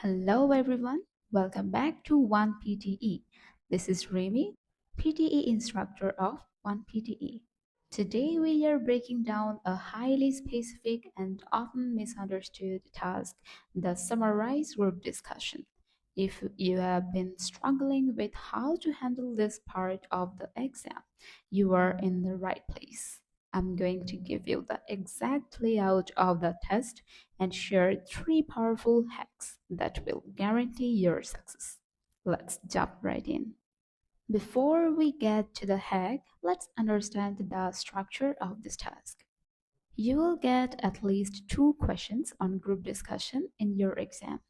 Hello everyone, welcome back to OnePTE. This is Remy, PTE instructor of OnePTE. Today we are breaking down a highly specific and often misunderstood task, the Summarize Group Discussion. If you have been struggling with how to handle this part of the exam, you are in the right place. I'm going to give you the exact layout of the test and share 3 powerful hacks that will guarantee your success. Let's jump right in. Before we get to the hack, let's understand the structure of this task. You will get at least 2 questions on group discussion in your exam.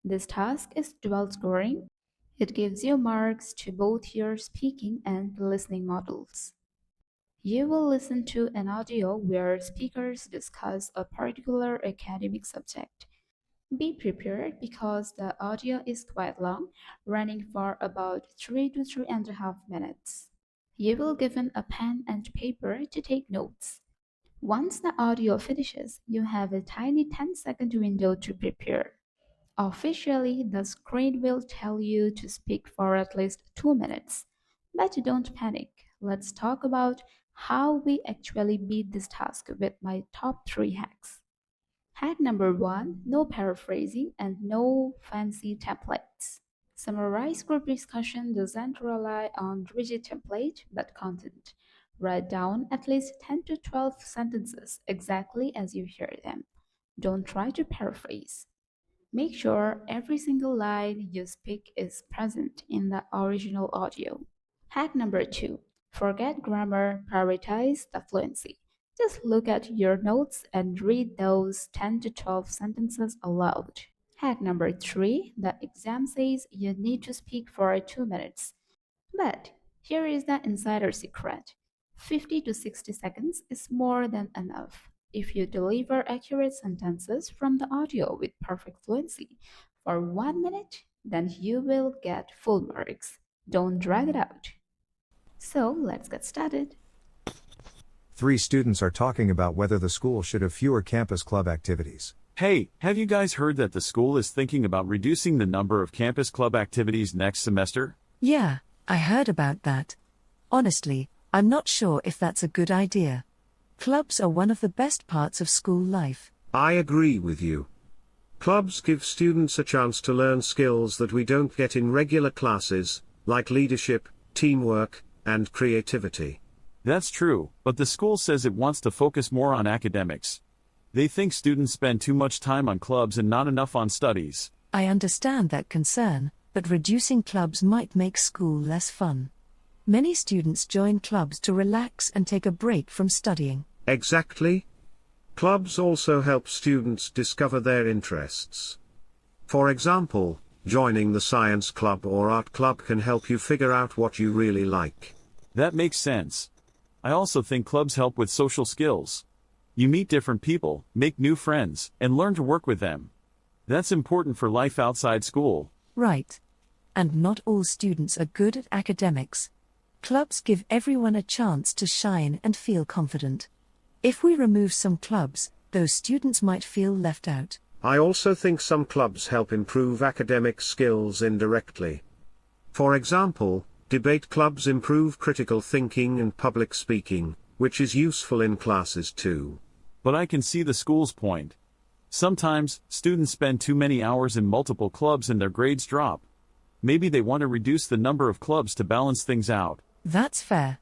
This task is dual scoring. It gives you marks to both your speaking and listening models. You will listen to an audio where speakers discuss a particular academic subject. Be prepared because the audio is quite long, running for about 3 to 3.5 minutes. You will be given a pen and paper to take notes. Once the audio finishes, you have a tiny 10-second window to prepare. Officially, the screen will tell you to speak for at least 2 minutes. But don't panic. Let's talk about how we actually beat this task with my top 3 hacks. Hack number 1, no paraphrasing and no fancy templates. Summarize group discussion doesn't rely on rigid template but content. Write down at least 10 to 12 sentences exactly as you hear them. Don't try to paraphrase. Make sure every single line you speak is present in the original audio. Hack number 2, forget grammar, prioritize the fluency. Just look at your notes and read those 10 to 12 sentences aloud. Hack number 3, the exam says you need to speak for 2 minutes. But here is the insider secret. 50 to 60 seconds is more than enough. If you deliver accurate sentences from the audio with perfect fluency for 1 minute, then you will get full marks. Don't drag it out. So let's get started. 3 students are talking about whether the school should have fewer campus club activities. Hey, have you guys heard that the school is thinking about reducing the number of campus club activities next semester? Yeah, I heard about that. Honestly, I'm not sure if that's a good idea. Clubs are one of the best parts of school life. I agree with you. Clubs give students a chance to learn skills that we don't get in regular classes, like leadership, teamwork, and creativity. That's true, but the school says it wants to focus more on academics. They think students spend too much time on clubs and not enough on studies. I understand that concern, but reducing clubs might make school less fun. Many students join clubs to relax and take a break from studying. Exactly. Clubs also help students discover their interests. For example, joining the science club or art club can help you figure out what you really like. That makes sense. I also think clubs help with social skills. You meet different people, make new friends, and learn to work with them. That's important for life outside school. Right. And not all students are good at academics. Clubs give everyone a chance to shine and feel confident. If we remove some clubs, those students might feel left out. I also think some clubs help improve academic skills indirectly. For example, debate clubs improve critical thinking and public speaking, which is useful in classes too. But I can see the school's point. Sometimes, students spend too many hours in multiple clubs and their grades drop. Maybe they want to reduce the number of clubs to balance things out. That's fair.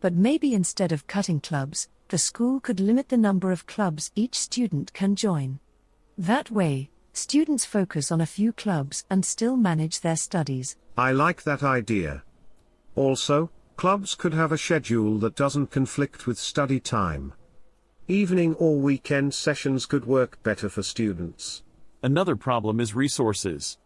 But maybe instead of cutting clubs, the school could limit the number of clubs each student can join. That way, students focus on a few clubs and still manage their studies. I like that idea. Also, clubs could have a schedule that doesn't conflict with study time. Evening or weekend sessions could work better for students. Another problem is resources.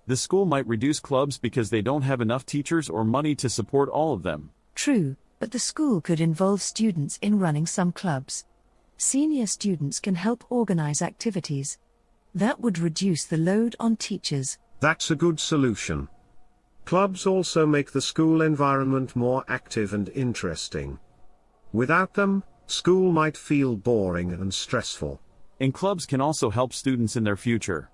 The school might reduce clubs because they don't have enough teachers or money to support all of them. True, but the school could involve students in running some clubs. Senior students can help organize activities. That would reduce the load on teachers. That's a good solution. Clubs also make the school environment more active and interesting. Without them, school might feel boring and stressful. And clubs can also help students in their future.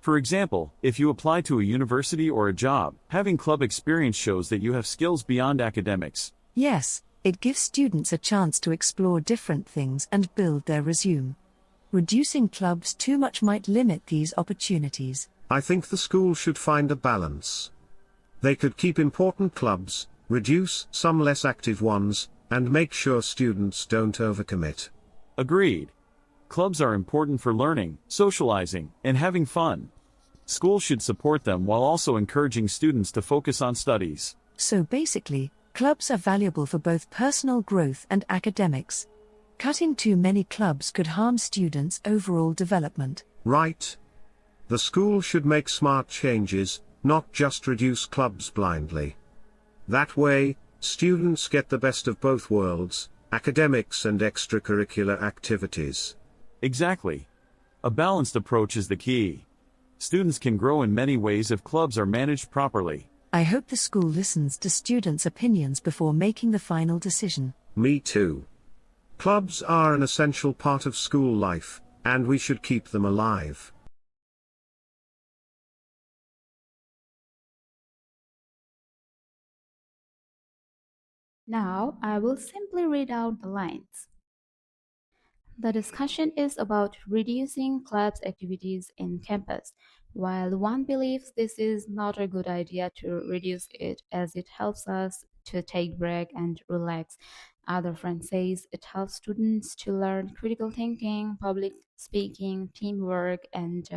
For example, if you apply to a university or a job, having club experience shows that you have skills beyond academics. Yes, it gives students a chance to explore different things and build their resume. Reducing clubs too much might limit these opportunities. I think the school should find a balance. They could keep important clubs, reduce some less active ones, and make sure students don't overcommit. Agreed. Clubs are important for learning, socializing, and having fun. Schools should support them while also encouraging students to focus on studies. So basically, clubs are valuable for both personal growth and academics. Cutting too many clubs could harm students' overall development. Right. The school should make smart changes, not just reduce clubs blindly. That way, students get the best of both worlds, academics and extracurricular activities. Exactly. A balanced approach is the key. Students can grow in many ways if clubs are managed properly. I hope the school listens to students' opinions before making the final decision. Me too. Clubs are an essential part of school life, and we should keep them alive. Now I will simply read out the lines. The discussion is about reducing clubs activities in campus. While one believes this is not a good idea to reduce it as it helps us to take break and relax, other friend says it helps students to learn critical thinking, public speaking, teamwork, and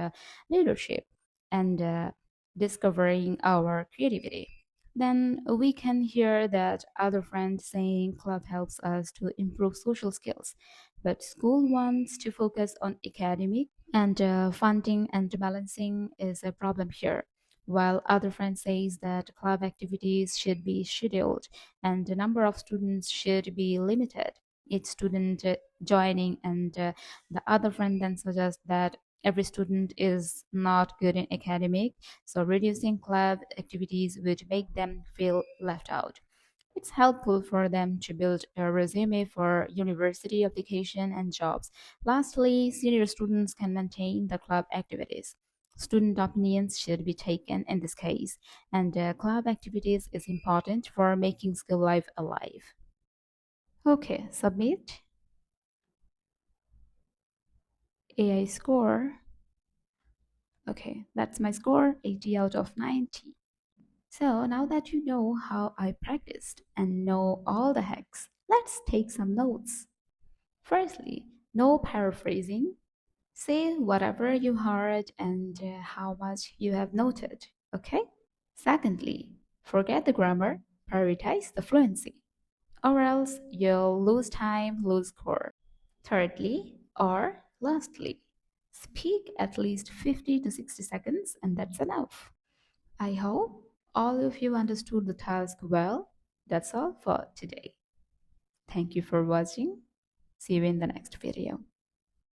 leadership, and discovering our creativity. Then we can hear that other friend saying club helps us to improve social skills, but school wants to focus on academic and funding and balancing is a problem here. While other friend says that club activities should be scheduled and the number of students should be limited, each student joining, and the other friend then suggests that every student is not good in academic, so reducing club activities would make them feel left out. It's helpful for them to build a resume for university application and jobs. Lastly, senior students can maintain the club activities. Student opinions should be taken in this case, and club activities is important for making school life alive. Okay, submit. AI score. Okay, that's my score, 80 out of 90. So now that you know how I practiced and know all the hacks, let's take some notes. Firstly, no paraphrasing. Say whatever you heard and how much you have noted, okay? Secondly, forget the grammar, prioritize the fluency, or else you'll lose time, lose score. Thirdly, or lastly, speak at least 50 to 60 seconds, and that's enough. I hope all of you understood the task well. That's all for today. Thank you for watching. See you in the next video.